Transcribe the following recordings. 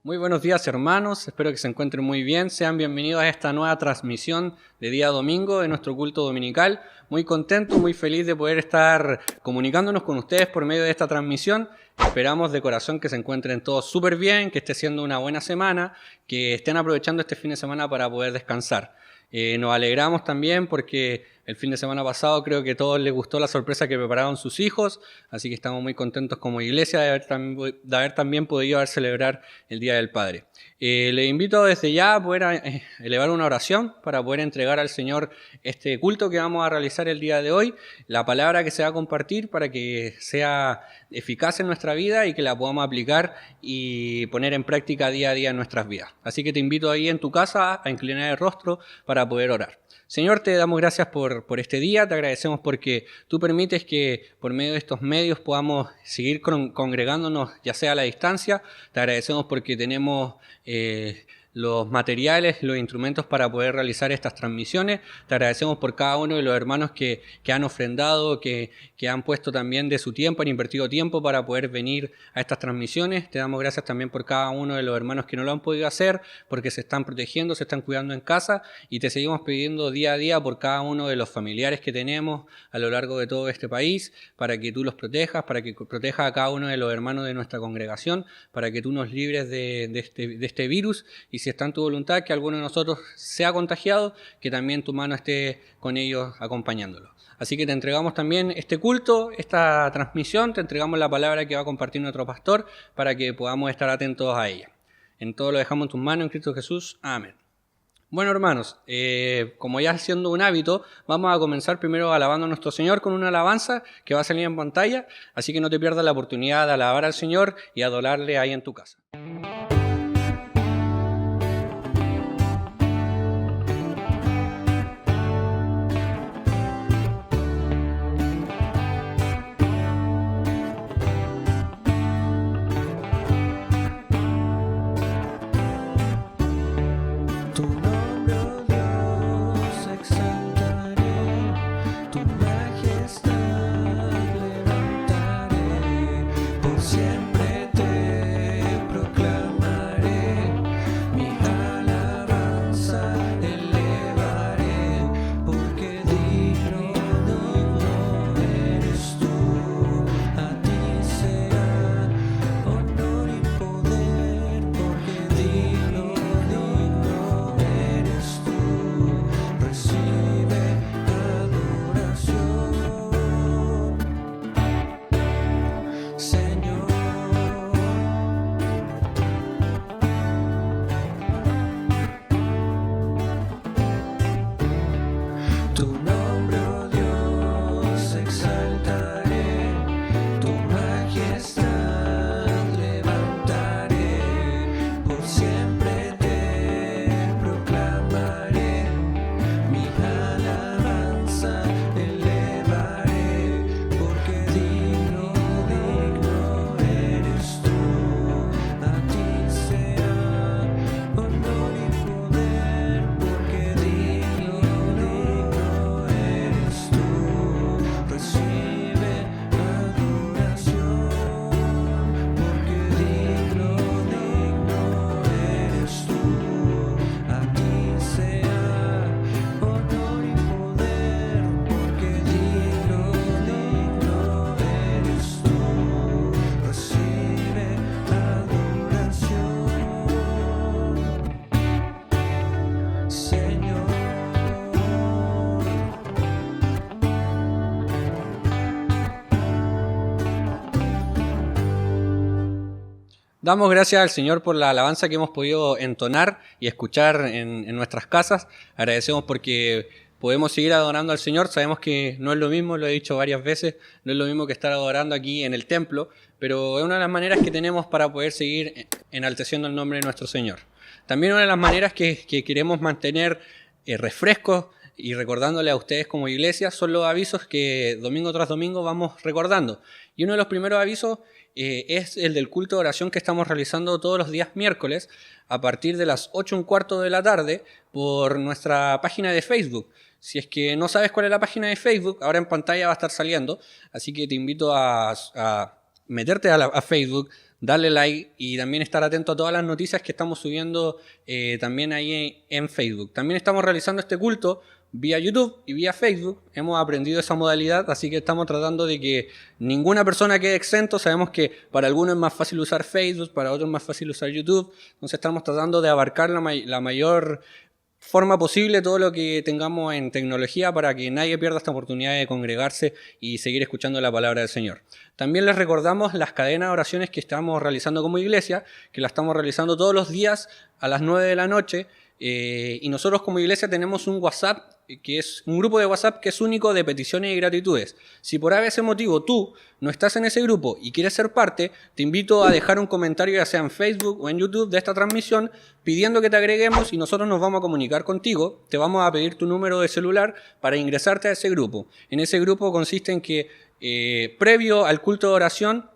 Muy buenos días, hermanos, espero que se encuentren muy bien. Sean bienvenidos a esta nueva transmisión de día domingo de nuestro culto dominical. Muy contento, muy feliz de poder estar comunicándonos con ustedes por medio de esta transmisión. Esperamos de corazón que se encuentren todos súper bien, que esté siendo una buena semana, que estén aprovechando este fin de semana para poder descansar. Nos alegramos también porque el fin de semana pasado creo que a todos les gustó la sorpresa que prepararon sus hijos, así que estamos muy contentos como iglesia de haber también podido celebrar el Día del Padre. Les invito desde ya a poder elevar una oración para poder entregar al Señor este culto que vamos a realizar el día de hoy, la palabra que se va a compartir para que sea eficaz en nuestra vida y que la podamos aplicar y poner en práctica día a día en nuestras vidas. Así que te invito ahí en tu casa a inclinar el rostro para poder orar. Señor, te damos gracias por este día, te agradecemos porque tú permites que por medio de estos medios podamos seguir congregándonos, ya sea a la distancia. Te agradecemos porque tenemos los materiales, los instrumentos para poder realizar estas transmisiones. Te agradecemos por cada uno de los hermanos que han ofrendado, que han puesto también de su tiempo, han invertido tiempo para poder venir a estas transmisiones. Te damos gracias también por cada uno de los hermanos que no lo han podido hacer, porque se están protegiendo, se están cuidando en casa, y te seguimos pidiendo día a día por cada uno de los familiares que tenemos a lo largo de todo este país, para que tú los protejas, para que protejas a cada uno de los hermanos de nuestra congregación, para que tú nos libres de este virus, y si está en tu voluntad que alguno de nosotros sea contagiado, que también tu mano esté con ellos acompañándolo. Así que te entregamos también este culto, esta transmisión, te entregamos la palabra que va a compartir nuestro pastor para que podamos estar atentos a ella. En todo lo dejamos en tus manos, en Cristo Jesús. Amén. Bueno, hermanos, como ya siendo un hábito, vamos a comenzar primero alabando a nuestro Señor con una alabanza que va a salir en pantalla, así que no te pierdas la oportunidad de alabar al Señor y adorarle ahí en tu casa. Siempre te proclamaré. Damos gracias al Señor por la alabanza que hemos podido entonar y escuchar en nuestras casas. Agradecemos porque podemos seguir adorando al Señor. Sabemos que no es lo mismo, lo he dicho varias veces, no es lo mismo que estar adorando aquí en el templo, pero es una de las maneras que tenemos para poder seguir enalteciendo el nombre de nuestro Señor. También una de las maneras que queremos mantener refrescos y recordándole a ustedes como iglesia son los avisos que domingo tras domingo vamos recordando. Y uno de los primeros avisos es el del culto de oración que estamos realizando todos los días miércoles a partir de las 8:15 de la tarde por nuestra página de Facebook. Si es que no sabes cuál es la página de Facebook, ahora en pantalla va a estar saliendo, así que te invito a meterte a Facebook, darle like y también estar atento a todas las noticias que estamos subiendo también ahí en Facebook. También estamos realizando este culto vía YouTube y vía Facebook. Hemos aprendido esa modalidad, así que estamos tratando de que ninguna persona quede exento. Sabemos que para algunos es más fácil usar Facebook, para otros es más fácil usar YouTube. Entonces estamos tratando de abarcar la mayor forma posible todo lo que tengamos en tecnología para que nadie pierda esta oportunidad de congregarse y seguir escuchando la palabra del Señor. También les recordamos las cadenas de oraciones que estamos realizando como iglesia, que la estamos realizando todos los días a las 9 de la noche. Y nosotros como iglesia tenemos un WhatsApp, que es un grupo de WhatsApp que es único de peticiones y gratitudes. Si por ese motivo tú no estás en ese grupo y quieres ser parte, te invito a dejar un comentario ya sea en Facebook o en YouTube de esta transmisión pidiendo que te agreguemos y nosotros nos vamos a comunicar contigo. Te vamos a pedir tu número de celular para ingresarte a ese grupo. En ese grupo consiste en que previo al culto de oración,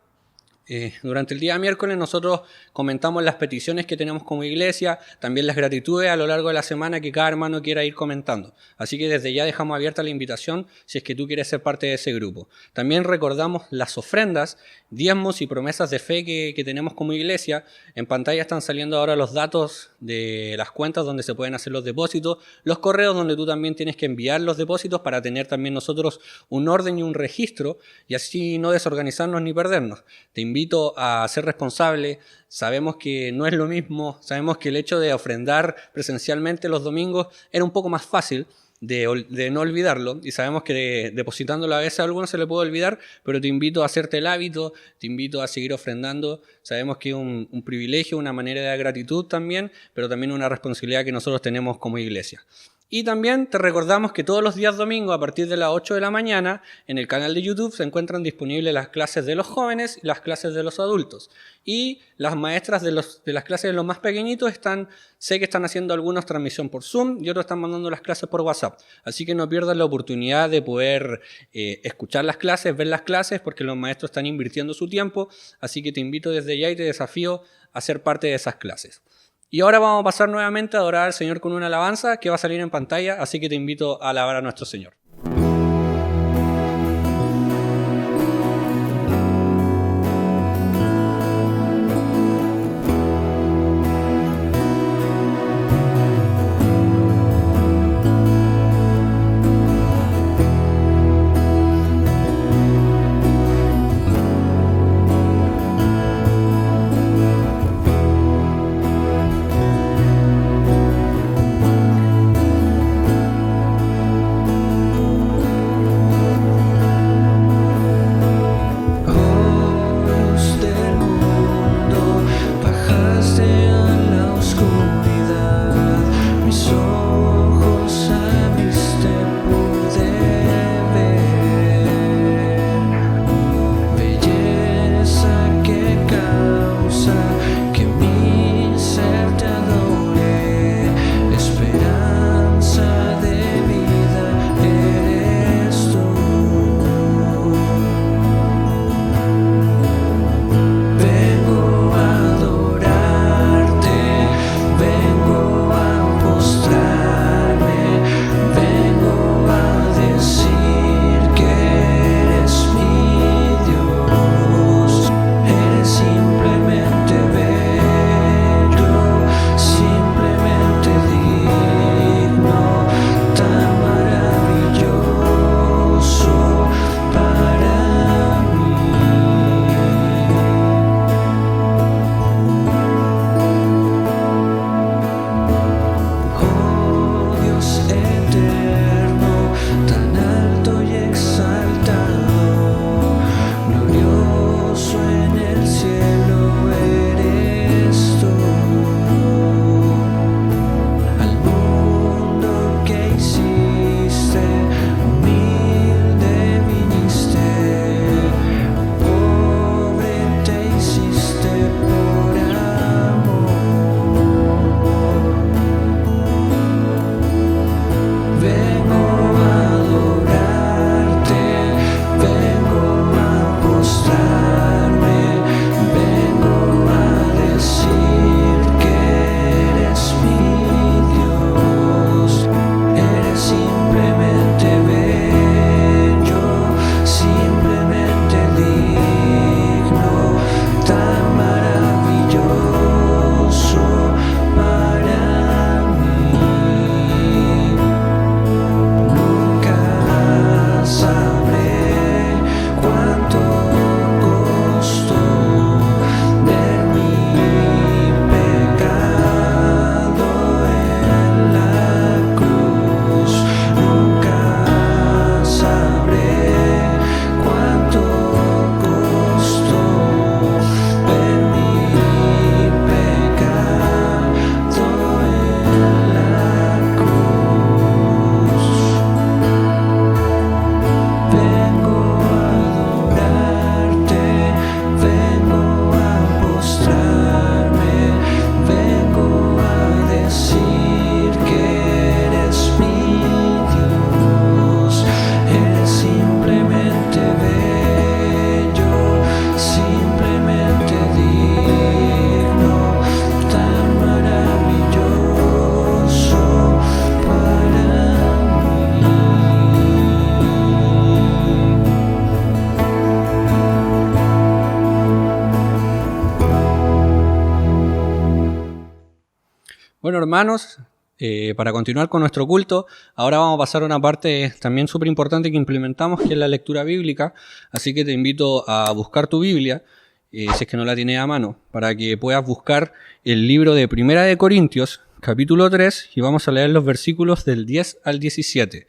durante el día miércoles nosotros comentamos las peticiones que tenemos como iglesia, también las gratitudes a lo largo de la semana que cada hermano quiera ir comentando. Así que desde ya dejamos abierta la invitación si es que tú quieres ser parte de ese grupo. También recordamos las ofrendas, diezmos y promesas de fe que tenemos como iglesia. En pantalla están saliendo ahora los datos de las cuentas donde se pueden hacer los depósitos, los correos donde tú también tienes que enviar los depósitos para tener también nosotros un orden y un registro y así no desorganizarnos ni perdernos. Te invito a ser responsable. Sabemos que no es lo mismo, sabemos que el hecho de ofrendar presencialmente los domingos era un poco más fácil de no olvidarlo y sabemos que depositándolo a veces a algunos se le puede olvidar, pero te invito a hacerte el hábito, te invito a seguir ofrendando. Sabemos que es un privilegio, una manera de gratitud también, pero también una responsabilidad que nosotros tenemos como iglesia. Y también te recordamos que todos los días domingos a partir de las 8 de la mañana en el canal de YouTube se encuentran disponibles las clases de los jóvenes y las clases de los adultos. Y las maestras de las clases de los más pequeñitos sé que están haciendo algunos transmisión por Zoom y otros están mandando las clases por WhatsApp. Así que no pierdas la oportunidad de poder escuchar las clases, ver las clases, porque los maestros están invirtiendo su tiempo. Así que te invito desde ya y te desafío a ser parte de esas clases. Y ahora vamos a pasar nuevamente a adorar al Señor con una alabanza que va a salir en pantalla, así que te invito a alabar a nuestro Señor. Bueno, hermanos, para continuar con nuestro culto, ahora vamos a pasar a una parte también súper importante que implementamos, que es la lectura bíblica. Así que te invito a buscar tu Biblia, si es que no la tienes a mano, para que puedas buscar el libro de Primera de Corintios, capítulo 3, y vamos a leer los versículos del 10 al 17.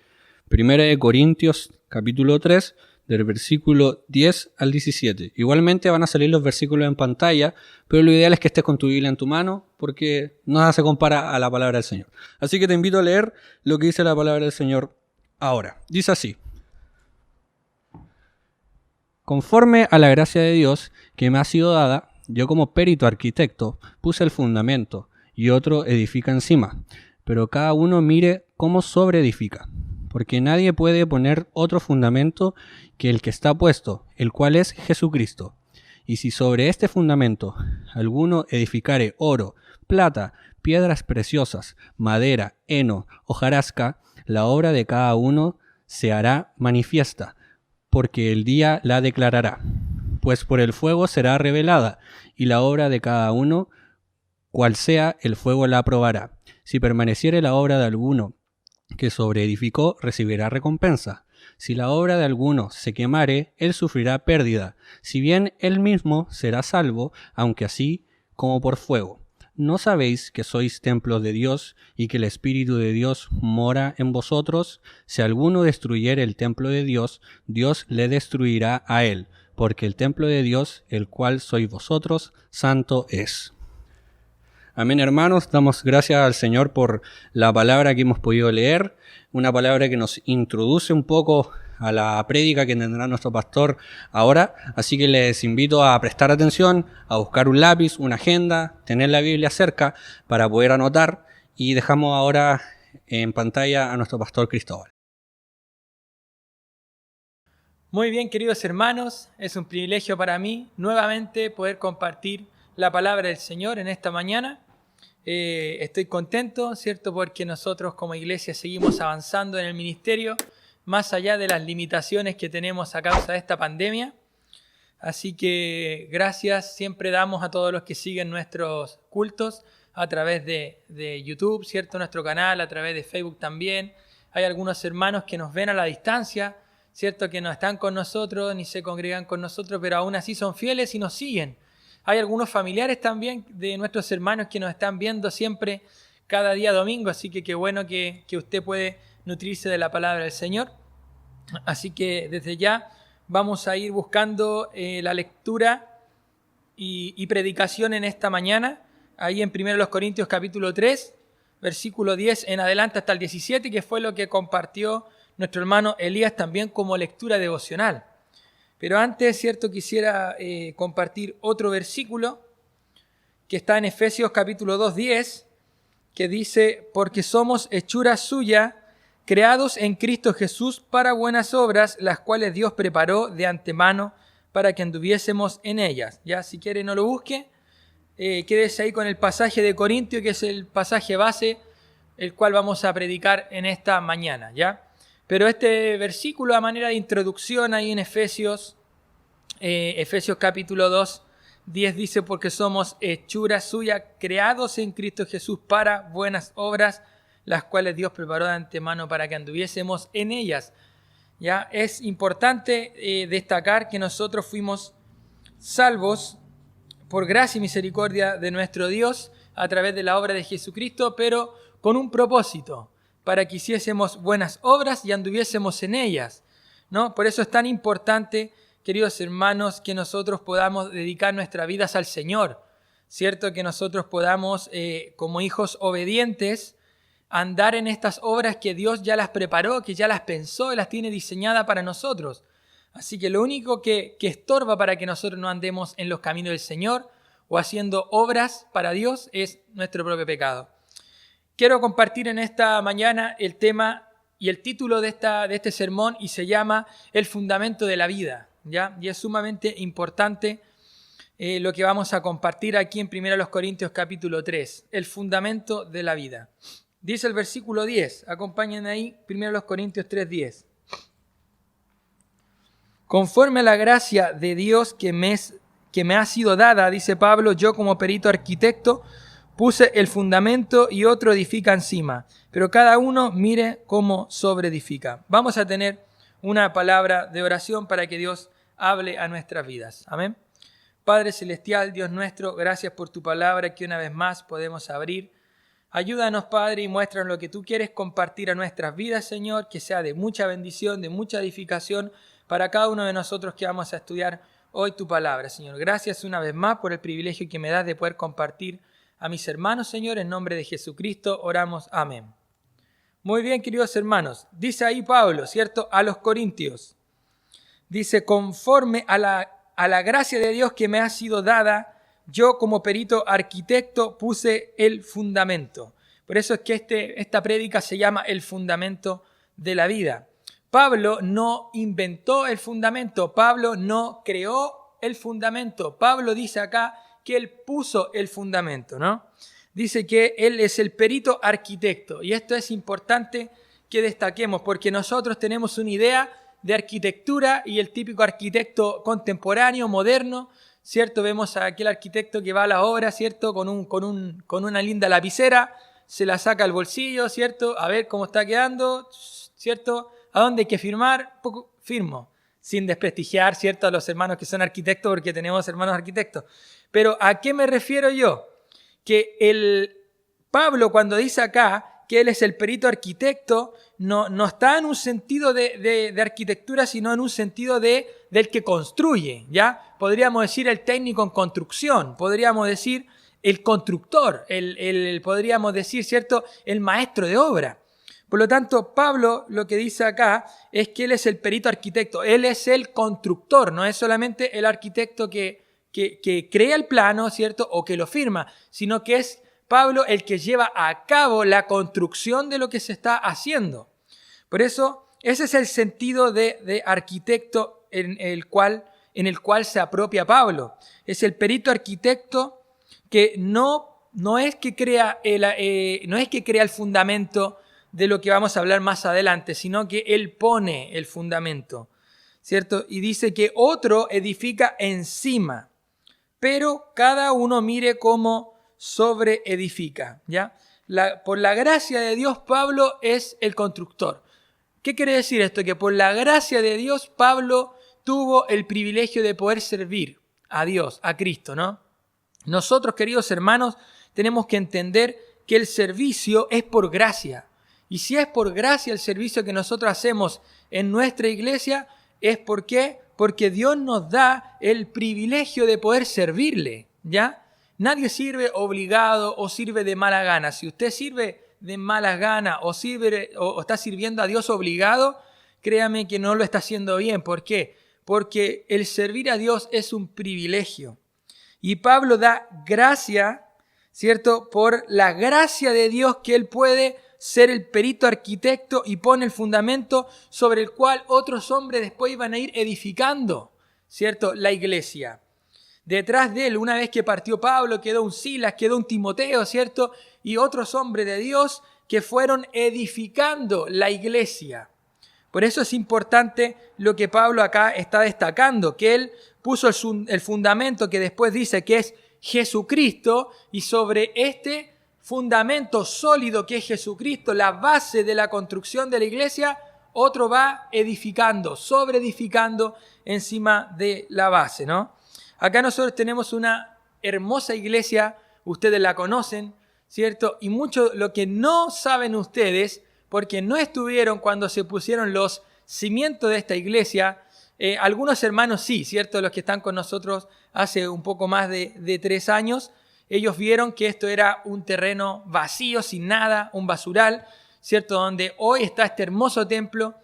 Primera de Corintios, capítulo 3, del versículo 10 al 17. Igualmente van a salir los versículos en pantalla, pero lo ideal es que estés con tu Biblia en tu mano, porque nada se compara a la palabra del Señor. Así que te invito a leer lo que dice la palabra del Señor ahora. Dice así: conforme a la gracia de Dios que me ha sido dada, yo como perito arquitecto puse el fundamento y otro edifica encima, pero cada uno mire cómo sobreedifica, porque nadie puede poner otro fundamento que el que está puesto, el cual es Jesucristo. Y si sobre este fundamento alguno edificare oro, plata, piedras preciosas, madera, heno, hojarasca, la obra de cada uno se hará manifiesta, porque el día la declarará, pues por el fuego será revelada, y la obra de cada uno, cual sea, el fuego la aprobará. Si permaneciere la obra de alguno que sobreedificó, recibirá recompensa. Si la obra de alguno se quemare, él sufrirá pérdida, si bien él mismo será salvo, aunque así como por fuego. ¿No sabéis que sois templo de Dios y que el Espíritu de Dios mora en vosotros? Si alguno destruyere el templo de Dios, Dios le destruirá a él, porque el templo de Dios, el cual sois vosotros, santo es. Amén, hermanos, damos gracias al Señor por la palabra que hemos podido leer, una palabra que nos introduce un poco a la prédica que tendrá nuestro pastor ahora, así que les invito a prestar atención, a buscar un lápiz, una agenda, tener la Biblia cerca para poder anotar, y dejamos ahora en pantalla a nuestro pastor Cristóbal. Muy bien, queridos hermanos, es un privilegio para mí nuevamente poder compartir la palabra del Señor en esta mañana. Estoy contento, ¿cierto? Porque nosotros como iglesia seguimos avanzando en el ministerio, más allá de las limitaciones que tenemos a causa de esta pandemia. Así que gracias siempre damos a todos los que siguen nuestros cultos a través de YouTube, ¿cierto? Nuestro canal, a través de Facebook también. Hay algunos hermanos que nos ven a la distancia, ¿cierto? Que no están con nosotros ni se congregan con nosotros, pero aún así son fieles y nos siguen. Hay algunos familiares también de nuestros hermanos que nos están viendo siempre cada día domingo, así que qué bueno que usted puede nutrirse de la palabra del Señor. Así que desde ya vamos a ir buscando la lectura y predicación en esta mañana, ahí en 1 Corintios capítulo 3, versículo 10 en adelante hasta el 17, que fue lo que compartió nuestro hermano Elías también como lectura devocional. Pero antes, ¿cierto? Quisiera compartir otro versículo que está en Efesios capítulo 2, 10, que dice: porque somos hechura suya, creados en Cristo Jesús para buenas obras, las cuales Dios preparó de antemano para que anduviésemos en ellas. Ya, si quiere no lo busque, quédese ahí con el pasaje de Corintio, que es el pasaje base, el cual vamos a predicar en esta mañana, ¿ya? Pero este versículo a manera de introducción ahí en Efesios capítulo 2, 10 dice: porque somos hechura suya, creados en Cristo Jesús para buenas obras, las cuales Dios preparó de antemano para que anduviésemos en ellas. Ya es importante destacar que nosotros fuimos salvos por gracia y misericordia de nuestro Dios a través de la obra de Jesucristo, pero con un propósito: para que hiciésemos buenas obras y anduviésemos en ellas, ¿no? Por eso es tan importante, queridos hermanos, que nosotros podamos dedicar nuestras vidas al Señor, ¿cierto? Que nosotros podamos, como hijos obedientes, andar en estas obras que Dios ya las preparó, que ya las pensó y las tiene diseñadas para nosotros. Así que lo único que estorba para que nosotros no andemos en los caminos del Señor o haciendo obras para Dios es nuestro propio pecado. Quiero compartir en esta mañana el tema y el título de este sermón, y se llama El fundamento de la vida, ¿ya? Y es sumamente importante lo que vamos a compartir aquí en 1 Corintios capítulo 3, el fundamento de la vida. Dice el versículo 10, acompáñenme ahí, 1 Corintios 3, 10. Conforme a la gracia de Dios que me ha sido dada, dice Pablo, yo como perito arquitecto puse el fundamento y otro edifica encima, pero cada uno mire cómo sobreedifica. Vamos a tener una palabra de oración para que Dios hable a nuestras vidas. Amén. Padre Celestial, Dios nuestro, gracias por tu palabra que una vez más podemos abrir. Ayúdanos, Padre, y muéstranos lo que tú quieres compartir a nuestras vidas, Señor, que sea de mucha bendición, de mucha edificación para cada uno de nosotros que vamos a estudiar hoy tu palabra, Señor. Gracias una vez más por el privilegio que me das de poder compartir a mis hermanos, Señor. En nombre de Jesucristo oramos. Amén. Muy bien, queridos hermanos. Dice ahí Pablo, ¿cierto? A los Corintios. Dice, conforme a la gracia de Dios que me ha sido dada, yo como perito arquitecto puse el fundamento. Por eso es que esta prédica se llama el fundamento de la vida. Pablo no inventó el fundamento, Pablo no creó el fundamento. Pablo dice acá que él puso el fundamento, ¿no? Dice que él es el perito arquitecto. Y esto es importante que destaquemos porque nosotros tenemos una idea de arquitectura y el típico arquitecto contemporáneo, moderno, ¿cierto? Vemos a aquel arquitecto que va a la obra, ¿cierto? Con una linda lapicera, se la saca al bolsillo, ¿cierto? A ver cómo está quedando, ¿cierto? ¿A dónde hay que firmar? Firmo, sin desprestigiar, ¿cierto? A los hermanos que son arquitectos, porque tenemos hermanos arquitectos. Pero ¿a qué me refiero yo? Que Pablo cuando dice acá que él es el perito arquitecto, no está en un sentido de arquitectura, sino en un sentido del que construye, ¿ya? Podríamos decir el técnico en construcción, podríamos decir el constructor, podríamos decir, ¿cierto?, el maestro de obra. Por lo tanto, Pablo lo que dice acá es que él es el perito arquitecto, él es el constructor, no es solamente el arquitecto que crea el plano, ¿cierto?, o que lo firma, sino que es Pablo el que lleva a cabo la construcción de lo que se está haciendo. Por eso, ese es el sentido de arquitecto en el cual se apropia Pablo. Es el perito arquitecto que no es que crea el fundamento de lo que vamos a hablar más adelante, sino que él pone el fundamento, ¿cierto? Y dice que otro edifica encima, pero cada uno mire cómo sobreedifica, ¿ya? Por la gracia de Dios, Pablo es el constructor. ¿Qué quiere decir esto? Que por la gracia de Dios, Pablo tuvo el privilegio de poder servir a Dios, a Cristo, ¿no? Nosotros, queridos hermanos, tenemos que entender que el servicio es por gracia. Y si es por gracia el servicio que nosotros hacemos en nuestra iglesia, ¿es por qué? Porque Dios nos da el privilegio de poder servirle, ¿ya? Nadie sirve obligado o sirve de mala gana. Si usted sirve de mala gana o está sirviendo a Dios obligado, créame que no lo está haciendo bien. ¿Por qué? Porque el servir a Dios es un privilegio. Y Pablo da gracia, ¿cierto? Por la gracia de Dios que él puede ser el perito arquitecto y pone el fundamento sobre el cual otros hombres después iban a ir edificando, ¿cierto?, la iglesia. Detrás de él, una vez que partió Pablo, quedó un Silas, quedó un Timoteo, ¿cierto? Y otros hombres de Dios que fueron edificando la iglesia. Por eso es importante lo que Pablo acá está destacando, que él puso el fundamento que después dice que es Jesucristo, y sobre este fundamento sólido que es Jesucristo, la base de la construcción de la iglesia, otro va edificando, sobreedificando encima de la base, ¿no? Acá nosotros tenemos una hermosa iglesia, ustedes la conocen, ¿cierto? Y mucho lo que no saben ustedes, porque no estuvieron cuando se pusieron los cimientos de esta iglesia, algunos hermanos sí, ¿cierto? Los que están con nosotros hace un poco más de 3 años, ellos vieron que esto era un terreno vacío, sin nada, un basural, ¿cierto? Donde hoy está este hermoso templo,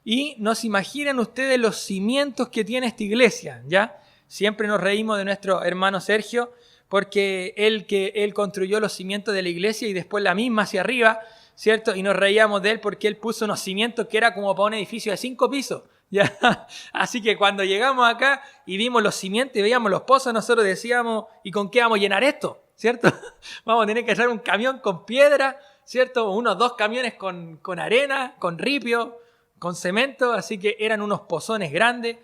y no se imaginan ustedes los cimientos que tiene esta iglesia, ¿ya? Siempre nos reímos de nuestro hermano Sergio, porque él construyó los cimientos de la iglesia y después la misma hacia arriba, ¿cierto? Y nos reíamos de él porque él puso unos cimientos que era como para un edificio de 5 pisos, ¿ya? Así que cuando llegamos acá y vimos los cimientos y veíamos los pozos, nosotros decíamos, ¿y con qué vamos a llenar esto? ¿Cierto? Vamos a tener que traer un camión con piedra, ¿cierto? Unos 2 camiones con arena, con ripio, con cemento, así que eran unos pozones grandes.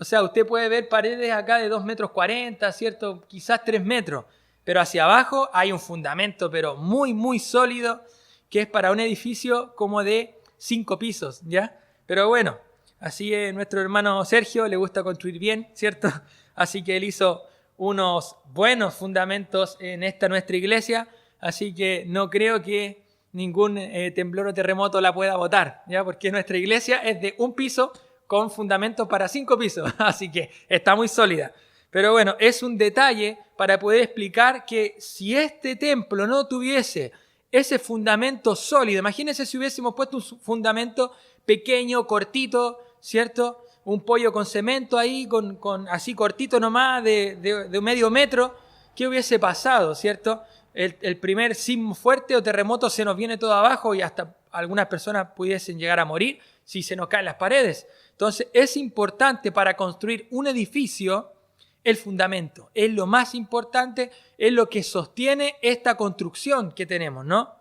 O sea, usted puede ver paredes acá de 2,40 metros, ¿cierto? Quizás 3 metros. pero hacia abajo hay un fundamento, pero muy, muy sólido, que es para un edificio como de 5 pisos, ¿ya? Pero bueno, así es, nuestro hermano Sergio le gusta construir bien, ¿cierto? Así que él hizo unos buenos fundamentos en esta nuestra iglesia, así que no creo que ningún temblor o terremoto la pueda botar, ¿ya? Porque nuestra iglesia es de 1 piso con fundamentos para 5 pisos, así que está muy sólida. Pero bueno, es un detalle para poder explicar que si este templo no tuviese ese fundamento sólido, imagínense si hubiésemos puesto un fundamento pequeño, cortito, ¿cierto? Un pollo con cemento ahí, con así cortito nomás, de medio metro, ¿qué hubiese pasado, cierto? El primer sismo fuerte o terremoto se nos viene todo abajo y hasta algunas personas pudiesen llegar a morir si se nos caen las paredes. Entonces es importante para construir un edificio el fundamento. Es lo más importante, es lo que sostiene esta construcción que tenemos, ¿no?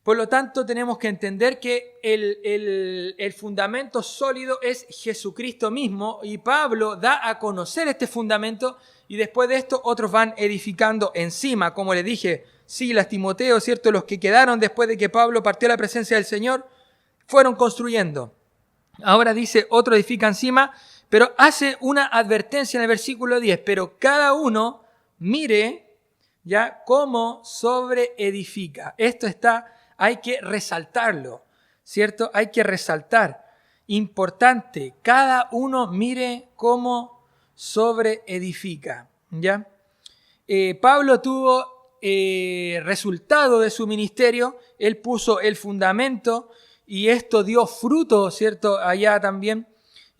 Por lo tanto, tenemos que entender que el fundamento sólido es Jesucristo mismo y Pablo da a conocer este fundamento y después de esto otros van edificando encima, como les dije, Silas, Timoteo, ¿cierto? Los que quedaron después de que Pablo partió a la presencia del Señor, fueron construyendo. Ahora dice, otro edifica encima, pero hace una advertencia en el versículo 10, pero cada uno mire ya cómo sobreedifica. Esto hay que resaltarlo, ¿cierto? Hay que resaltar. Importante, cada uno mire cómo sobreedifica, ¿ya? Pablo tuvo resultado de su ministerio, él puso el fundamento y esto dio fruto, ¿cierto? Allá también,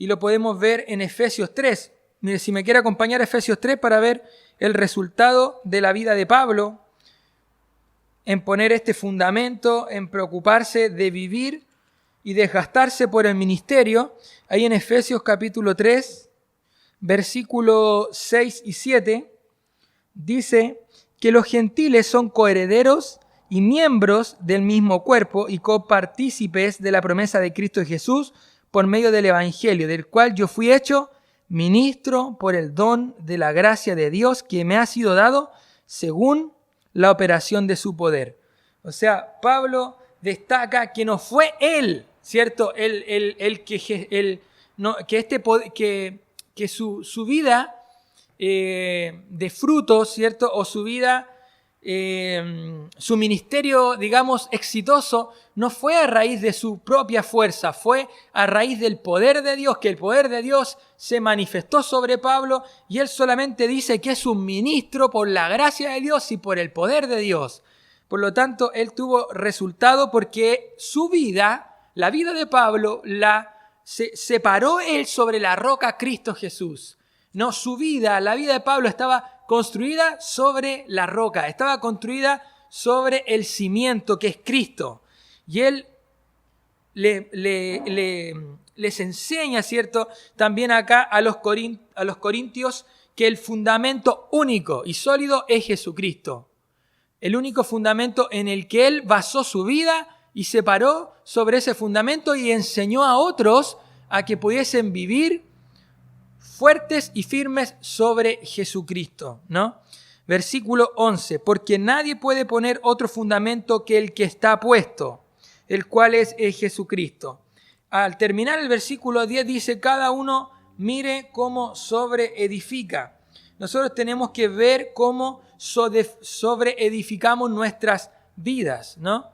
y lo podemos ver en Efesios 3. Mire, si me quiere acompañar a Efesios 3 para ver el resultado de la vida de Pablo, en poner este fundamento, en preocuparse de vivir y desgastarse por el ministerio. Ahí en Efesios capítulo 3, versículos 6 y 7, dice que los gentiles son coherederos y miembros del mismo cuerpo y copartícipes de la promesa de Cristo Jesús por medio del Evangelio, del cual yo fui hecho ministro por el don de la gracia de Dios que me ha sido dado según la operación de su poder. O sea, Pablo destaca que no fue él, ¿cierto? Que su vida de frutos, ¿cierto? O su vida, su ministerio, digamos, exitoso, no fue a raíz de su propia fuerza, fue a raíz del poder de Dios, que el poder de Dios se manifestó sobre Pablo y él solamente dice que es un ministro por la gracia de Dios y por el poder de Dios. Por lo tanto, él tuvo resultado porque su vida, la vida de Pablo, se paró él sobre la roca Cristo Jesús. No, su vida, la vida de Pablo estaba construida sobre la roca, estaba construida sobre el cimiento que es Cristo. Y él les enseña, ¿cierto? También acá a los corintios que el fundamento único y sólido es Jesucristo. El único fundamento en el que él basó su vida y se paró sobre ese fundamento y enseñó a otros a que pudiesen vivir fuertes y firmes sobre Jesucristo, ¿no? Versículo 11, porque nadie puede poner otro fundamento que el que está puesto, el cual es Jesucristo. Al terminar el versículo 10 dice, cada uno mire cómo sobreedifica. Nosotros tenemos que ver cómo sobreedificamos nuestras vidas, ¿no?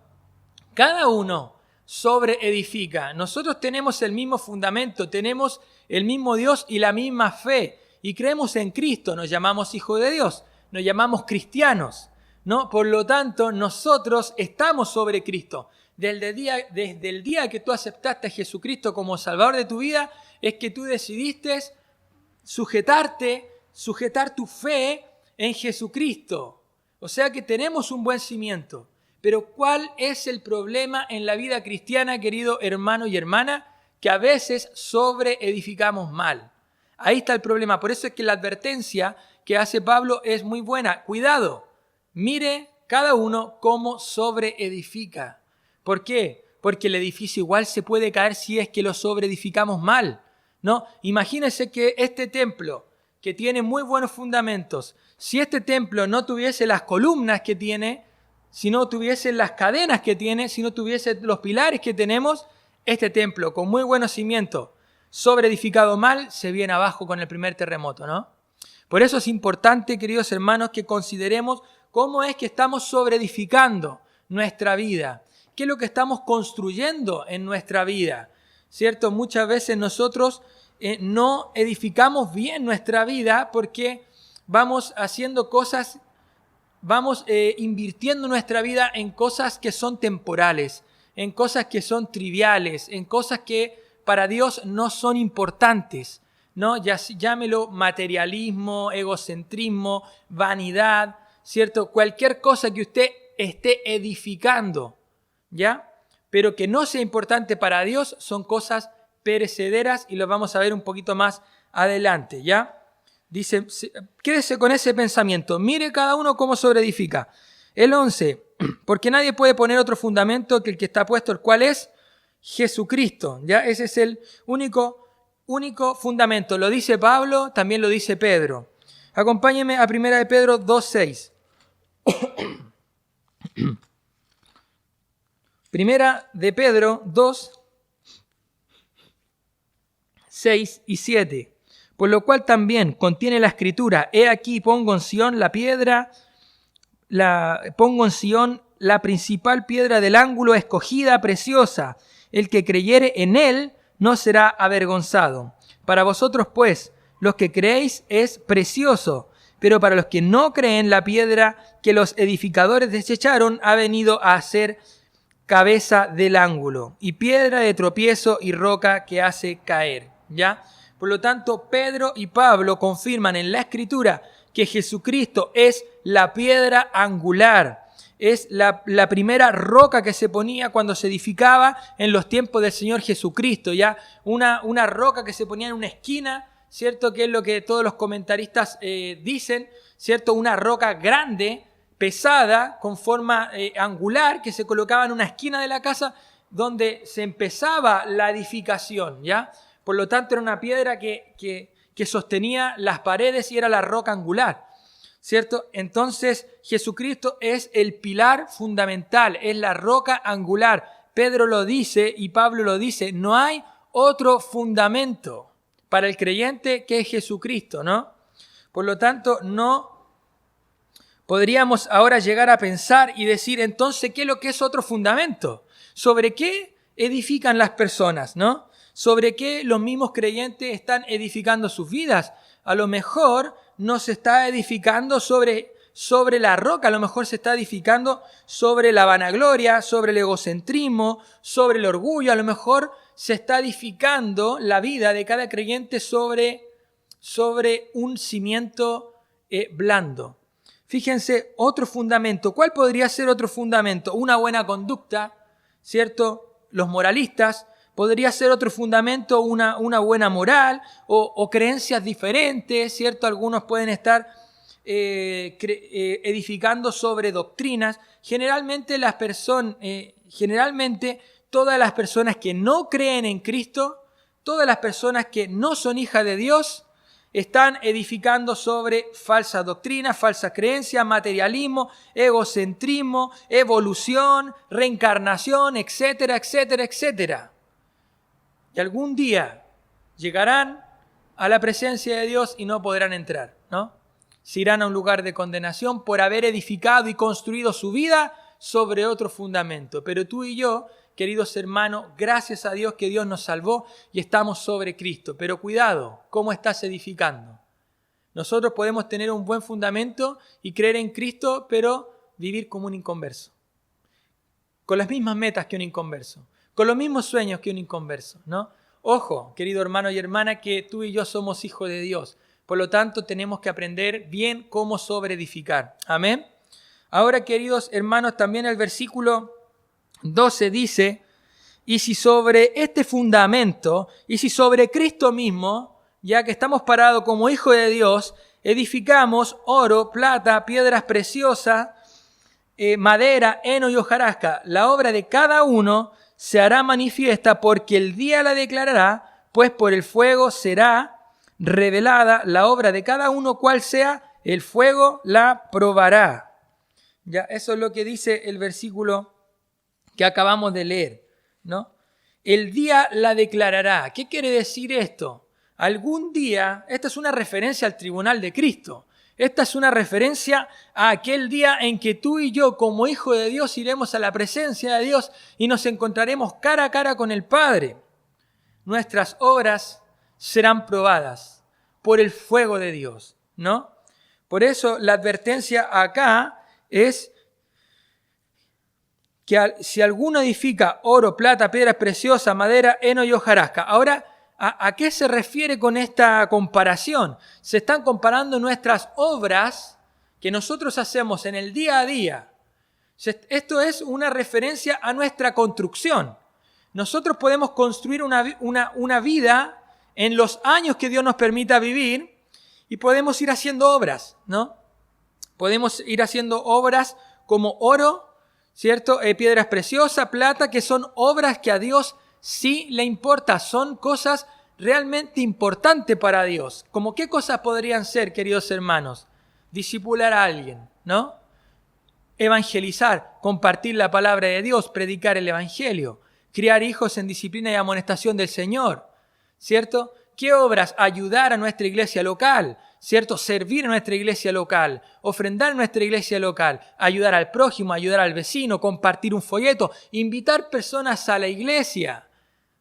Cada uno sobreedifica. Nosotros tenemos el mismo fundamento, tenemos el mismo Dios y la misma fe. Y creemos en Cristo, nos llamamos hijos de Dios, nos llamamos cristianos, ¿no? Por lo tanto, nosotros estamos sobre Cristo. Desde el día que tú aceptaste a Jesucristo como Salvador de tu vida, es que tú decidiste sujetar tu fe en Jesucristo. O sea que tenemos un buen cimiento. Pero ¿cuál es el problema en la vida cristiana, querido hermano y hermana? Que a veces sobreedificamos mal. Ahí está el problema. Por eso es que la advertencia que hace Pablo es muy buena. Cuidado, mire cada uno cómo sobreedifica. ¿Por qué? Porque el edificio igual se puede caer si es que lo sobreedificamos mal, ¿no? Imagínense que este templo que tiene muy buenos fundamentos. Si este templo no tuviese las columnas que tiene, si no tuviese las cadenas que tiene, si no tuviese los pilares que tenemos, este templo con muy buenos cimientos, sobreedificado mal, se viene abajo con el primer terremoto, ¿no? Por eso es importante, queridos hermanos, que consideremos cómo es que estamos sobreedificando nuestra vida. ¿Qué es lo que estamos construyendo en nuestra vida? ¿Cierto? Muchas veces nosotros no edificamos bien nuestra vida porque vamos haciendo cosas, vamos invirtiendo nuestra vida en cosas que son temporales, en cosas que son triviales, en cosas que para Dios no son importantes, ¿no? Llámelo materialismo, egocentrismo, vanidad, ¿cierto? Cualquier cosa que usted esté edificando, ¿ya? Pero que no sea importante para Dios, son cosas perecederas y lo vamos a ver un poquito más adelante, ¿ya? Dice, quédese con ese pensamiento, mire cada uno cómo sobreedifica. El 11, porque nadie puede poner otro fundamento que el que está puesto, el cual es Jesucristo, ¿ya? Ese es el único fundamento. Lo dice Pablo, también lo dice Pedro. Acompáñenme a 1 de Pedro 2:6. Primera de Pedro 2, 6 y 7. Por lo cual también contiene la escritura: he aquí pongo en Sión la piedra, pongo en Sión la principal piedra del ángulo, escogida, preciosa. El que creyere en él no será avergonzado. Para vosotros, pues, los que creéis es precioso, pero para los que no creen, la piedra que los edificadores desecharon ha venido a ser cabeza del ángulo, y piedra de tropiezo y roca que hace caer, ¿ya? Por lo tanto, Pedro y Pablo confirman en la Escritura que Jesucristo es la piedra angular, es la primera roca que se ponía cuando se edificaba en los tiempos del Señor Jesucristo, ¿ya? Una roca que se ponía en una esquina, ¿cierto? Que es lo que todos los comentaristas dicen, ¿cierto? Una roca grande, pesada, con forma angular, que se colocaba en una esquina de la casa donde se empezaba la edificación, ¿ya? Por lo tanto, era una piedra que sostenía las paredes y era la roca angular, ¿cierto? Entonces, Jesucristo es el pilar fundamental, es la roca angular. Pedro lo dice y Pablo lo dice, no hay otro fundamento para el creyente que es Jesucristo, ¿no? Por lo tanto, no podríamos ahora llegar a pensar y decir, entonces, ¿qué es lo que es otro fundamento? ¿Sobre qué edifican las personas, no? ¿Sobre qué los mismos creyentes están edificando sus vidas? A lo mejor no se está edificando sobre la roca, a lo mejor se está edificando sobre la vanagloria, sobre el egocentrismo, sobre el orgullo, a lo mejor se está edificando la vida de cada creyente sobre un cimiento blando. Fíjense, otro fundamento. ¿Cuál podría ser otro fundamento? Una buena conducta, ¿cierto? Los moralistas. Podría ser otro fundamento una buena moral o creencias diferentes, ¿cierto? Algunos pueden estar edificando sobre doctrinas. Generalmente todas las personas que no creen en Cristo, todas las personas que no son hijas de Dios, están edificando sobre falsas doctrinas, falsas creencias, materialismo, egocentrismo, evolución, reencarnación, etcétera, etcétera, etcétera. Y algún día llegarán a la presencia de Dios y no podrán entrar, ¿no? Se irán a un lugar de condenación por haber edificado y construido su vida sobre otro fundamento. Pero tú y yo, queridos hermanos, gracias a Dios que Dios nos salvó y estamos sobre Cristo. Pero cuidado, ¿cómo estás edificando? Nosotros podemos tener un buen fundamento y creer en Cristo, pero vivir como un inconverso. Con las mismas metas que un inconverso. Con los mismos sueños que un inconverso, ¿no? Ojo, querido hermano y hermana, que tú y yo somos hijos de Dios. Por lo tanto, tenemos que aprender bien cómo sobreedificar. Amén. Ahora, queridos hermanos, también el versículo 12 dice, y si sobre este fundamento, y si sobre Cristo mismo, ya que estamos parados como hijos de Dios, edificamos oro, plata, piedras preciosas, madera, heno y hojarasca, la obra de cada uno se hará manifiesta porque el día la declarará, pues por el fuego será revelada la obra de cada uno, cual sea, el fuego la probará. Ya, eso es lo que dice el versículo que acabamos de leer, ¿no? El día la declarará. ¿Qué quiere decir esto? Algún día, esta es una referencia al tribunal de Cristo. Esta es una referencia a aquel día en que tú y yo, como hijos de Dios, iremos a la presencia de Dios y nos encontraremos cara a cara con el Padre. Nuestras obras serán probadas por el fuego de Dios, ¿no? Por eso la advertencia acá es que si alguno edifica oro, plata, piedras preciosas, madera, heno y hojarasca. Ahora, ¿a qué se refiere con esta comparación? Se están comparando nuestras obras que nosotros hacemos en el día a día. Esto es una referencia a nuestra construcción. Nosotros podemos construir una vida en los años que Dios nos permita vivir y podemos ir haciendo obras, ¿no? Podemos ir haciendo obras como oro, ¿cierto? Piedras preciosas, plata, que son obras que a Dios sí le importa, son cosas realmente importantes para Dios. ¿Cómo qué cosas podrían ser, queridos hermanos? Discipular a alguien, ¿no? Evangelizar, compartir la palabra de Dios, predicar el evangelio, criar hijos en disciplina y amonestación del Señor, ¿cierto? ¿Qué obras? Ayudar a nuestra iglesia local, ¿cierto? Servir a nuestra iglesia local, ofrendar a nuestra iglesia local, ayudar al prójimo, ayudar al vecino, compartir un folleto, invitar personas a la iglesia.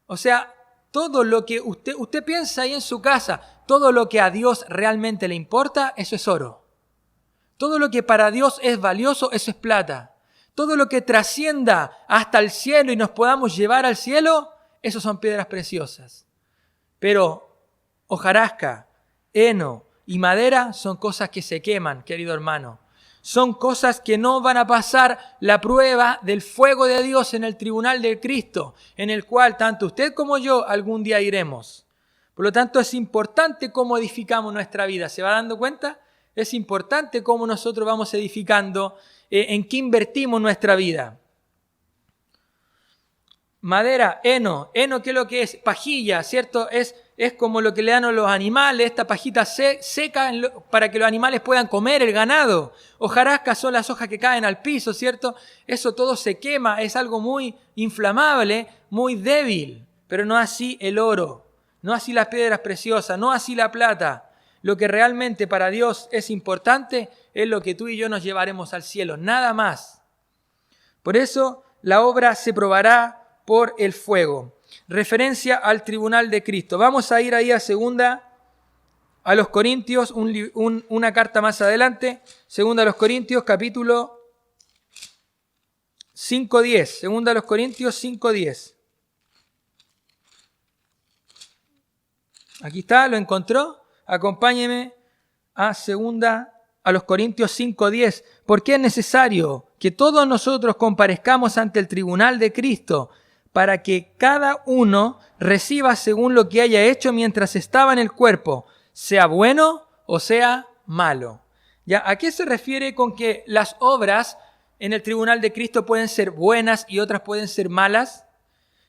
O sea, todo lo que usted piensa ahí en su casa, todo lo que a Dios realmente le importa, eso es oro. Todo lo que para Dios es valioso, eso es plata. Todo lo que trascienda hasta el cielo y nos podamos llevar al cielo, eso son piedras preciosas. Pero hojarasca, heno y madera son cosas que se queman, querido hermano. Son cosas que no van a pasar la prueba del fuego de Dios en el tribunal de Cristo, en el cual tanto usted como yo algún día iremos. Por lo tanto, es importante cómo edificamos nuestra vida. ¿Se va dando cuenta? Es importante cómo nosotros vamos edificando, en qué invertimos nuestra vida. Madera, heno, ¿qué es lo que es? Pajilla, ¿cierto? Es como lo que le dan a los animales, esta pajita seca para que los animales puedan comer, el ganado. Hojarasca son las hojas que caen al piso, ¿cierto? Eso todo se quema, es algo muy inflamable, muy débil, pero no así el oro, no así las piedras preciosas, no así la plata. Lo que realmente para Dios es importante es lo que tú y yo nos llevaremos al cielo, nada más. Por eso la obra se probará por el fuego. Referencia al tribunal de Cristo. Vamos a ir ahí a los Corintios, una carta más adelante. Segunda a los Corintios, capítulo 5:10. Segunda a los Corintios 5:10. Aquí está, ¿lo encontró? Acompáñeme a los Corintios 5:10. Porque es necesario que todos nosotros comparezcamos ante el tribunal de Cristo, para que cada uno reciba según lo que haya hecho mientras estaba en el cuerpo, sea bueno o sea malo. ¿Ya? ¿A qué se refiere con que las obras en el tribunal de Cristo pueden ser buenas y otras pueden ser malas?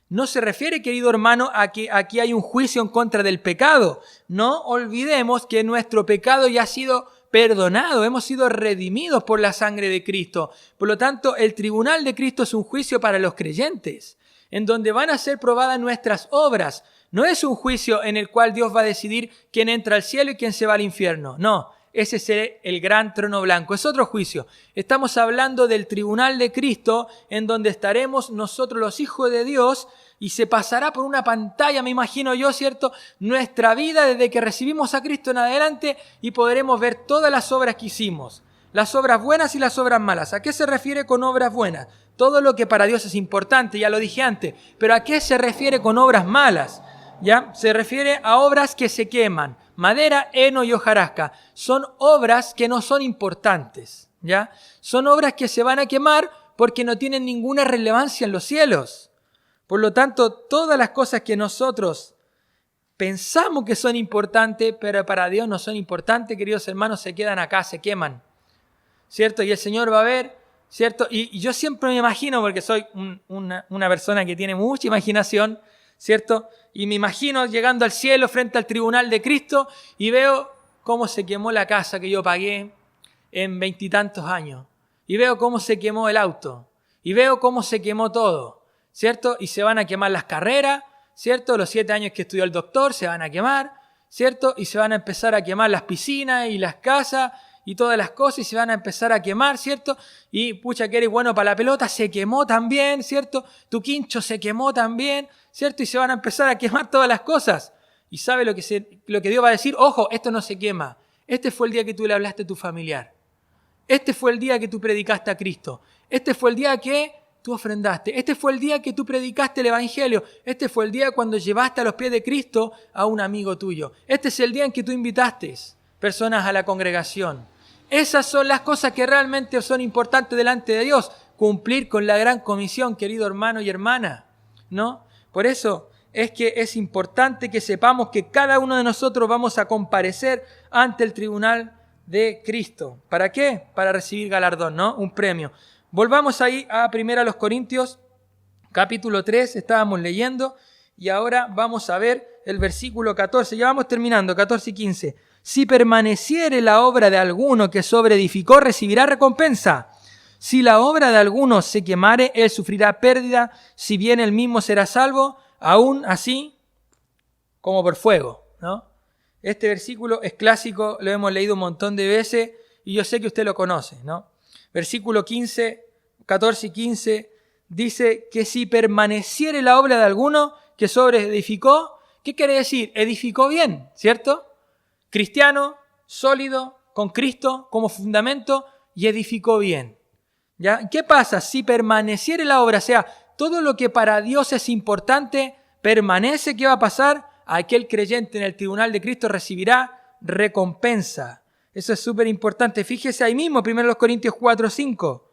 No se refiere, querido hermano, a que aquí hay un juicio en contra del pecado. No olvidemos que nuestro pecado ya ha sido perdonado, hemos sido redimidos por la sangre de Cristo. Por lo tanto, el tribunal de Cristo es un juicio para los creyentes, en donde van a ser probadas nuestras obras. No es un juicio en el cual Dios va a decidir quién entra al cielo y quién se va al infierno. No, ese es el gran trono blanco. Es otro juicio. Estamos hablando del tribunal de Cristo, en donde estaremos nosotros los hijos de Dios y se pasará por una pantalla, me imagino yo, ¿cierto? Nuestra vida desde que recibimos a Cristo en adelante y podremos ver todas las obras que hicimos. Las obras buenas y las obras malas. ¿A qué se refiere con obras buenas? Todo lo que para Dios es importante, ya lo dije antes. Pero ¿a qué se refiere con obras malas? ¿Ya? Se refiere a obras que se queman. Madera, heno y hojarasca. Son obras que no son importantes. ¿Ya? Son obras que se van a quemar porque no tienen ninguna relevancia en los cielos. Por lo tanto, todas las cosas que nosotros pensamos que son importantes, pero para Dios no son importantes, queridos hermanos, se quedan acá, se queman. ¿Cierto? Y el Señor va a ver, ¿cierto? Y yo siempre me imagino, porque soy una persona que tiene mucha imaginación, ¿cierto? Y me imagino llegando al cielo frente al tribunal de Cristo y veo cómo se quemó la casa que yo pagué en 20 y tantos años. Y veo cómo se quemó el auto. Y veo cómo se quemó todo, ¿cierto? Y se van a quemar las carreras, ¿cierto? Los 7 años que estudió el doctor se van a quemar, ¿cierto? Y se van a empezar a quemar las piscinas y las casas y todas las cosas y se van a empezar a quemar, ¿cierto? Y pucha, que eres bueno para la pelota, se quemó también, ¿cierto? Tu quincho se quemó también, ¿cierto? Y se van a empezar a quemar todas las cosas. Y ¿sabe lo que Dios va a decir? Ojo, esto no se quema. Este fue el día que tú le hablaste a tu familiar. Este fue el día que tú predicaste a Cristo. Este fue el día que tú ofrendaste. Este fue el día que tú predicaste el Evangelio. Este fue el día cuando llevaste a los pies de Cristo a un amigo tuyo. Este es el día en que tú invitaste personas a la congregación. Esas son las cosas que realmente son importantes delante de Dios. Cumplir con la gran comisión, querido hermano y hermana, ¿no? Por eso es que es importante que sepamos que cada uno de nosotros vamos a comparecer ante el tribunal de Cristo. ¿Para qué? Para recibir galardón, ¿no? Un premio. Volvamos ahí a 1 Corintios, capítulo 3, estábamos leyendo, y ahora vamos a ver el versículo 14. Ya vamos terminando, 14 y 15. Si permaneciere la obra de alguno que sobreedificó, recibirá recompensa. Si la obra de alguno se quemare, él sufrirá pérdida, si bien él mismo será salvo, aún así como por fuego, ¿no? Este versículo es clásico, lo hemos leído un montón de veces y yo sé que usted lo conoce, ¿no? Versículo 15, 14 y 15 dice que si permaneciere la obra de alguno que sobreedificó, ¿qué quiere decir? Edificó bien, ¿cierto? Cristiano, sólido, con Cristo como fundamento y edificó bien. ¿Ya? ¿Qué pasa? Si permaneciere la obra, o sea, todo lo que para Dios es importante, permanece, ¿qué va a pasar? Aquel creyente en el tribunal de Cristo recibirá recompensa. Eso es súper importante. Fíjese ahí mismo, 1 Corintios 4:5.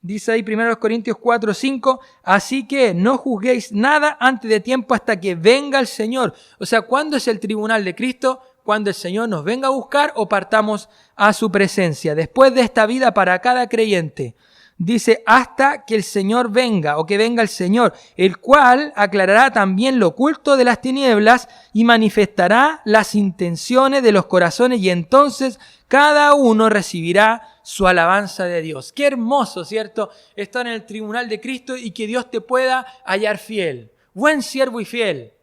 Dice ahí 1 Corintios 4:5, así que no juzguéis nada antes de tiempo hasta que venga el Señor. O sea, ¿cuándo es el tribunal de Cristo? Cuando el Señor nos venga a buscar o partamos a su presencia. Después de esta vida para cada creyente. Dice, hasta que el Señor venga, o que venga el Señor, el cual aclarará también lo oculto de las tinieblas y manifestará las intenciones de los corazones, y entonces cada uno recibirá su alabanza de Dios. Qué hermoso, ¿cierto? Estar en el tribunal de Cristo y que Dios te pueda hallar fiel. Buen siervo y fiel.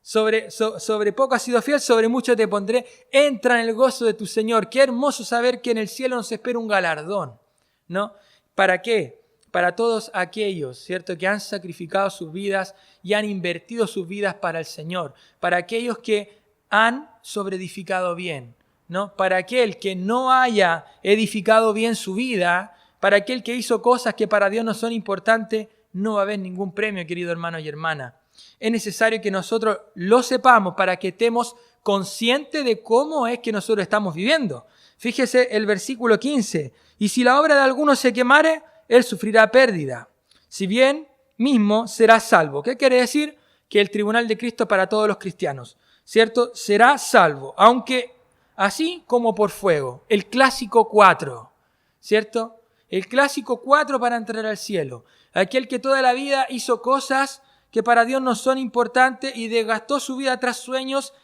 Sobre poco has sido fiel, sobre mucho te pondré. Entra en el gozo de tu Señor. Qué hermoso saber que en el cielo nos espera un galardón, ¿no? ¿Para qué? Para todos aquellos, ¿cierto?, que han sacrificado sus vidas y han invertido sus vidas para el Señor. Para aquellos que han sobreedificado bien, ¿no? Para aquel que no haya edificado bien su vida, para aquel que hizo cosas que para Dios no son importantes, no va a haber ningún premio, querido hermano y hermana. Es necesario que nosotros lo sepamos para que estemos conscientes de cómo es que nosotros estamos viviendo. Fíjese el versículo 15. Y si la obra de alguno se quemare, él sufrirá pérdida. Si bien mismo será salvo. ¿Qué quiere decir? Que el tribunal de Cristo para todos los cristianos, ¿cierto? Será salvo, aunque así como por fuego. El clásico 4, ¿cierto? El clásico 4 para entrar al cielo. Aquel que toda la vida hizo cosas que para Dios no son importantes y desgastó su vida tras sueños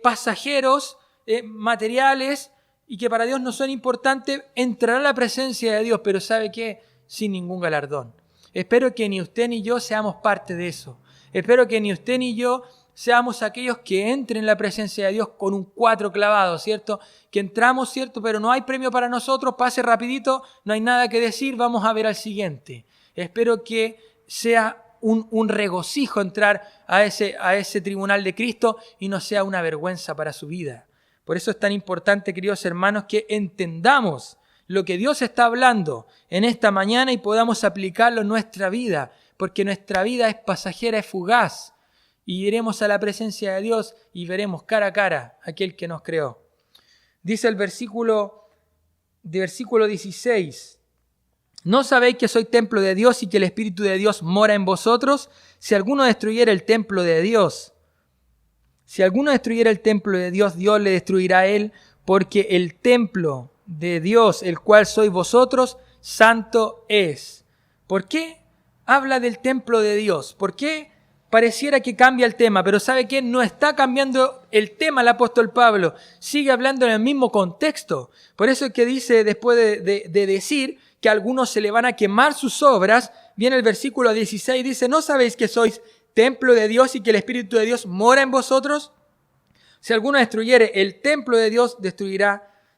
pasajeros, materiales, y que para Dios no son importantes, entrará a la presencia de Dios, pero ¿sabe qué? Sin ningún galardón. Espero que ni usted ni yo seamos parte de eso. Espero que ni usted ni yo seamos aquellos que entren en la presencia de Dios con un 4 clavado, ¿cierto? Que entramos, ¿cierto? Pero no hay premio para nosotros, pase rapidito, no hay nada que decir, vamos a ver al siguiente. Espero que sea un regocijo entrar a ese tribunal de Cristo y no sea una vergüenza para su vida. Por eso es tan importante, queridos hermanos, que entendamos lo que Dios está hablando en esta mañana y podamos aplicarlo en nuestra vida, porque nuestra vida es pasajera, es fugaz, y iremos a la presencia de Dios y veremos cara a cara a aquel que nos creó. Dice el versículo 16, ¿no sabéis que soy templo de Dios y que el Espíritu de Dios mora en vosotros? Si alguno destruyera el templo de Dios, Dios le destruirá a él, porque el templo de Dios, el cual sois vosotros, santo es. ¿Por qué habla del templo de Dios? ¿Por qué pareciera que cambia el tema, pero ¿sabe qué? No está cambiando el tema el apóstol Pablo. Sigue hablando en el mismo contexto. Por eso es que dice, después de decir que a algunos se le van a quemar sus obras, viene el versículo 16, dice, ¿no sabéis que sois templo de Dios y que el Espíritu de Dios mora en vosotros? Si alguno destruyere el templo de Dios,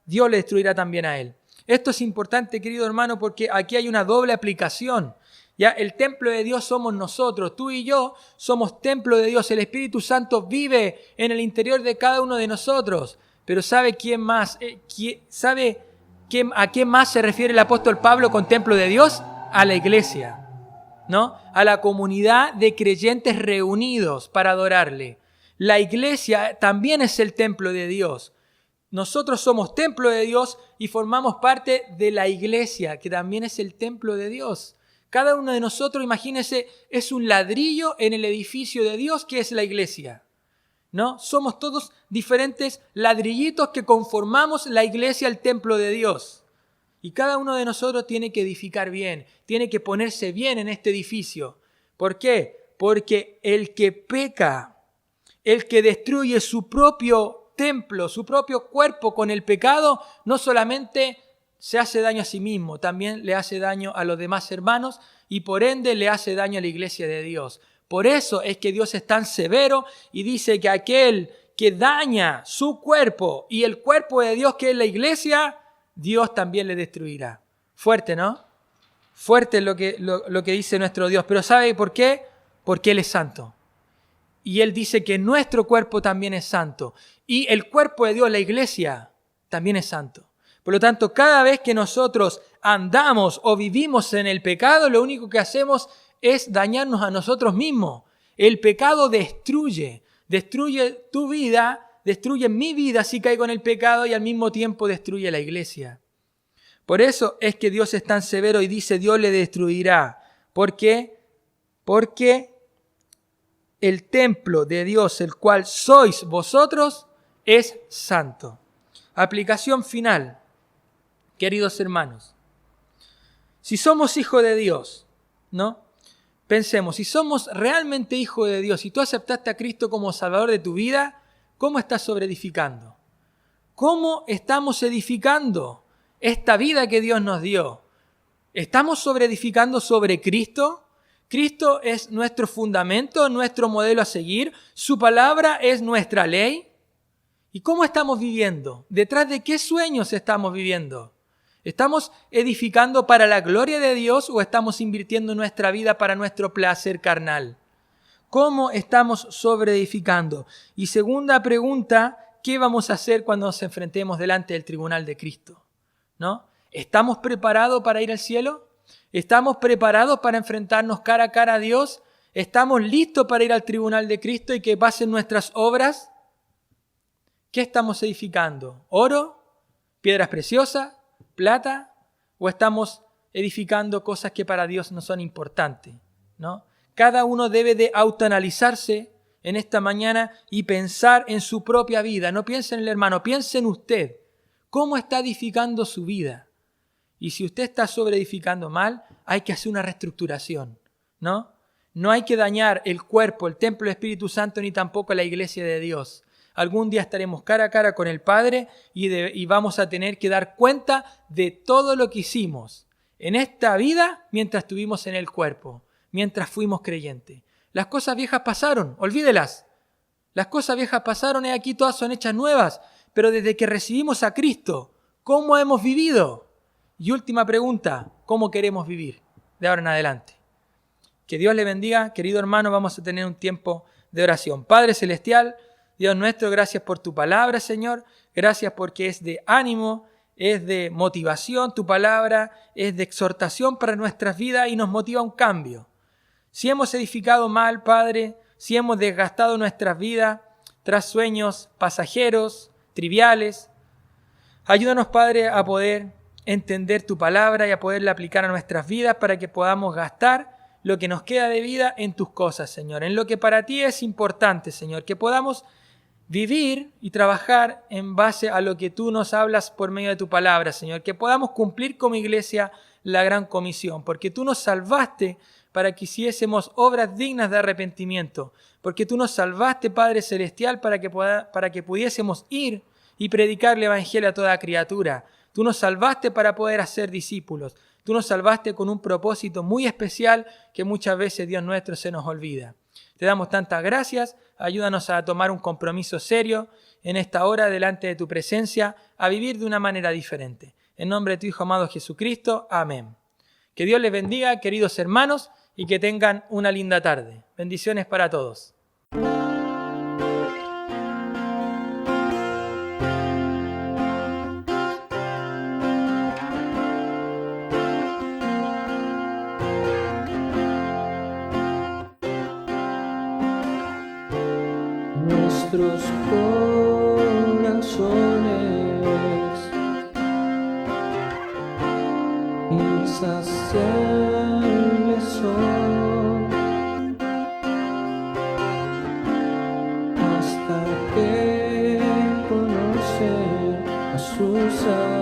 Dios le destruirá también a él. Esto es importante, querido hermano, porque aquí hay una doble aplicación. Ya, el templo de Dios somos nosotros, tú y yo somos templo de Dios. El Espíritu Santo vive en el interior de cada uno de nosotros. Pero ¿sabe quién más? ¿A qué más se refiere el apóstol Pablo con templo de Dios? A la iglesia, ¿no? A la comunidad de creyentes reunidos para adorarle. La iglesia también es el templo de Dios. Nosotros somos templo de Dios y formamos parte de la iglesia, que también es el templo de Dios. Cada uno de nosotros, imagínense, es un ladrillo en el edificio de Dios que es la iglesia, ¿no? Somos todos diferentes ladrillitos que conformamos la iglesia, el templo de Dios. Y cada uno de nosotros tiene que edificar bien, tiene que ponerse bien en este edificio. ¿Por qué? Porque el que peca, el que destruye su propio templo, su propio cuerpo con el pecado, no solamente se hace daño a sí mismo, también le hace daño a los demás hermanos y por ende le hace daño a la iglesia de Dios. Por eso es que Dios es tan severo y dice que aquel que daña su cuerpo y el cuerpo de Dios, que es la iglesia, Dios también le destruirá. Fuerte, ¿no? Fuerte lo que dice nuestro Dios. Pero ¿sabe por qué? Porque Él es santo. Y Él dice que nuestro cuerpo también es santo. Y el cuerpo de Dios, la iglesia, también es santo. Por lo tanto, cada vez que nosotros andamos o vivimos en el pecado, lo único que hacemos es dañarnos a nosotros mismos. El pecado destruye tu vida, destruye mi vida si caigo en el pecado y al mismo tiempo destruye la iglesia. Por eso es que Dios es tan severo y dice Dios le destruirá. ¿Por qué? Porque el templo de Dios, el cual sois vosotros, es santo. Aplicación final, queridos hermanos. Si somos hijos de Dios, ¿no? Pensemos, si somos realmente hijos de Dios, si tú aceptaste a Cristo como Salvador de tu vida, ¿cómo estás sobreedificando? ¿Cómo estamos edificando esta vida que Dios nos dio? ¿Estamos sobreedificando sobre Cristo? Cristo es nuestro fundamento, nuestro modelo a seguir. Su palabra es nuestra ley. ¿Y cómo estamos viviendo? ¿Detrás de qué sueños estamos viviendo? ¿Estamos edificando para la gloria de Dios o estamos invirtiendo nuestra vida para nuestro placer carnal? ¿Cómo estamos sobreedificando? Y segunda pregunta, ¿qué vamos a hacer cuando nos enfrentemos delante del tribunal de Cristo? ¿No? ¿Estamos preparados para ir al cielo? ¿Estamos preparados para enfrentarnos cara a cara a Dios? ¿Estamos listos para ir al tribunal de Cristo y que pasen nuestras obras? ¿Qué estamos edificando? ¿Oro? ¿Piedras preciosas? ¿Plata? ¿O estamos edificando cosas que para Dios no son importantes? ¿No? Cada uno debe de autoanalizarse en esta mañana y pensar en su propia vida. No piense en el hermano, piense en usted. ¿Cómo está edificando su vida? Y si usted está sobreedificando mal, hay que hacer una reestructuración, ¿no? No hay que dañar el cuerpo, el templo del Espíritu Santo, ni tampoco la iglesia de Dios. Algún día estaremos cara a cara con el Padre y vamos a tener que dar cuenta de todo lo que hicimos en esta vida mientras estuvimos en el cuerpo, mientras fuimos creyentes. Las cosas viejas pasaron, olvídelas. Las cosas viejas pasaron y aquí todas son hechas nuevas. Pero desde que recibimos a Cristo, ¿cómo hemos vivido? Y última pregunta, ¿cómo queremos vivir de ahora en adelante? Que Dios le bendiga. Querido hermano, vamos a tener un tiempo de oración. Padre Celestial, Dios nuestro, gracias por tu palabra, Señor. Gracias porque es de ánimo, es de motivación. Tu palabra es de exhortación para nuestras vidas y nos motiva a un cambio. Si hemos edificado mal, Padre, si hemos desgastado nuestras vidas tras sueños pasajeros, triviales, ayúdanos, Padre, a poder entender tu palabra y a poderla aplicar a nuestras vidas para que podamos gastar lo que nos queda de vida en tus cosas, Señor, en lo que para ti es importante, Señor, que podamos vivir y trabajar en base a lo que tú nos hablas por medio de tu palabra, Señor, que podamos cumplir como iglesia la gran comisión, porque tú nos salvaste para que hiciésemos obras dignas de arrepentimiento, porque tú nos salvaste, Padre Celestial, para que pudiésemos ir y predicar el Evangelio a toda criatura. Tú nos salvaste para poder hacer discípulos. Tú nos salvaste con un propósito muy especial que muchas veces, Dios nuestro, se nos olvida. Te damos tantas gracias. Ayúdanos a tomar un compromiso serio en esta hora delante de tu presencia, a vivir de una manera diferente. En nombre de tu Hijo amado Jesucristo. Amén. Que Dios les bendiga, queridos hermanos, y que tengan una linda tarde. Bendiciones para todos. Nuestros corazones insaciables son hasta que conocen a su Salvador.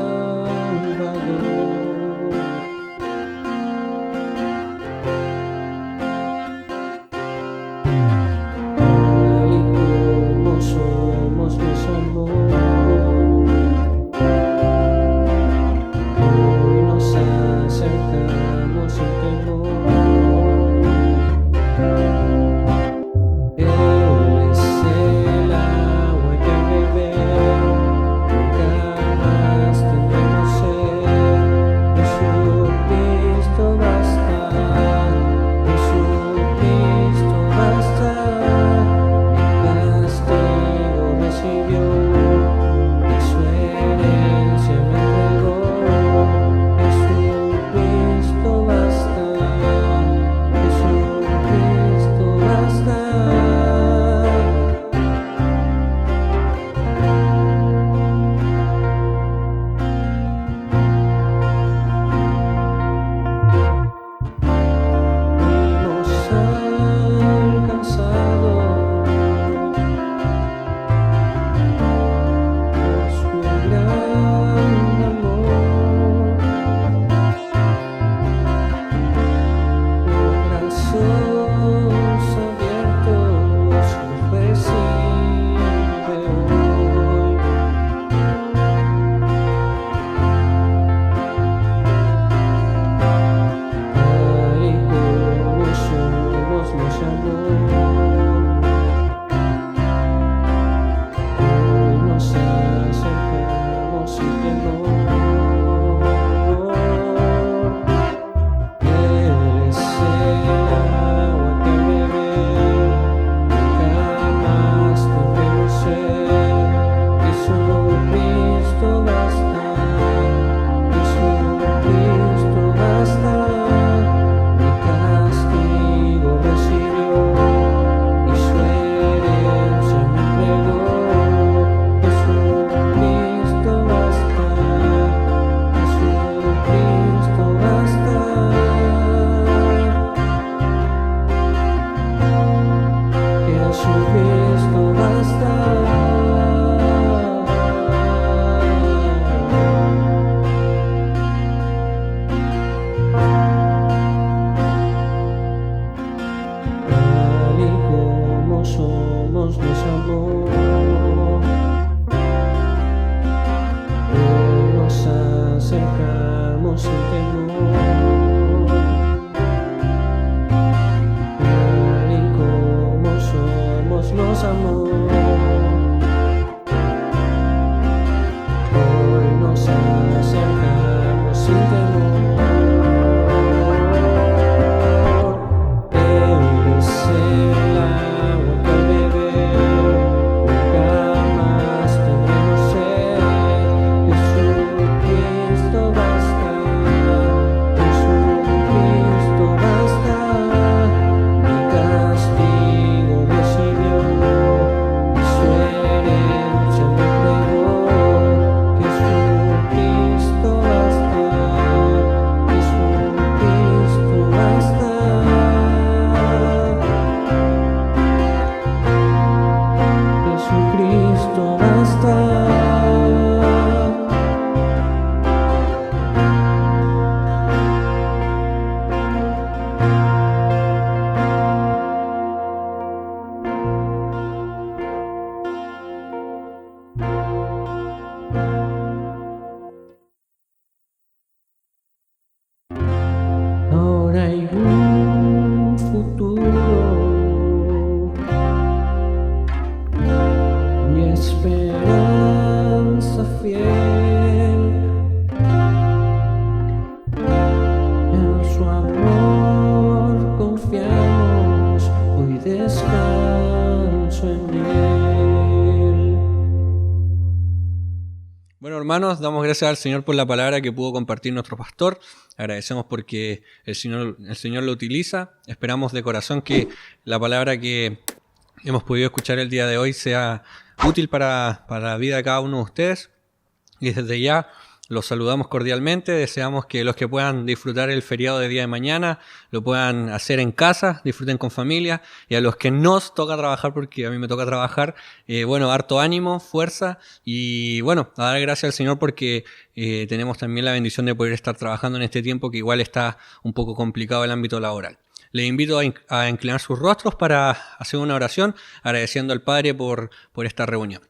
Somos los amor, hoy nos acercamos sin temor. Él es el agua que beber, nunca más tendremos sed. Jesucristo basta, Jesucristo basta. descanso en él. Bueno, hermanos, damos gracias al Señor por la palabra que pudo compartir nuestro pastor. Agradecemos porque el Señor lo utiliza. Esperamos de corazón que la palabra que hemos podido escuchar el día de hoy sea útil para la vida de cada uno de ustedes. Y desde ya los saludamos cordialmente. Deseamos que los que puedan disfrutar el feriado de día de mañana lo puedan hacer en casa, disfruten con familia. Y a los que nos toca trabajar, porque a mí me toca trabajar, harto ánimo, fuerza. Y bueno, a dar gracias al Señor porque tenemos también la bendición de poder estar trabajando en este tiempo que igual está un poco complicado el ámbito laboral. Les invito a inclinar sus rostros para hacer una oración agradeciendo al Padre por esta reunión.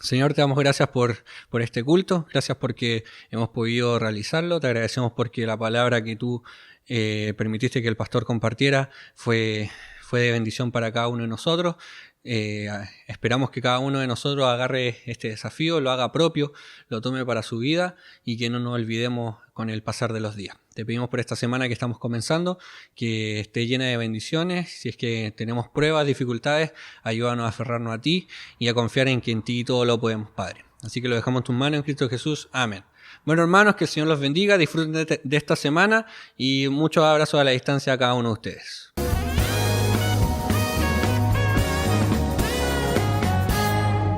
Señor, te damos gracias por este culto, gracias porque hemos podido realizarlo, te agradecemos porque la palabra que tú permitiste que el pastor compartiera fue de bendición para cada uno de nosotros. Esperamos que cada uno de nosotros agarre este desafío, lo haga propio, lo tome para su vida y que no nos olvidemos con el pasar de los días. Te pedimos por esta semana que estamos comenzando, que esté llena de bendiciones. Si es que tenemos pruebas, dificultades, ayúdanos a aferrarnos a ti y a confiar en que en ti todo lo podemos, Padre. Así que lo dejamos en tus manos en Cristo Jesús. Amén. Bueno, hermanos, que el Señor los bendiga, disfruten de esta semana y muchos abrazos a la distancia a cada uno de ustedes.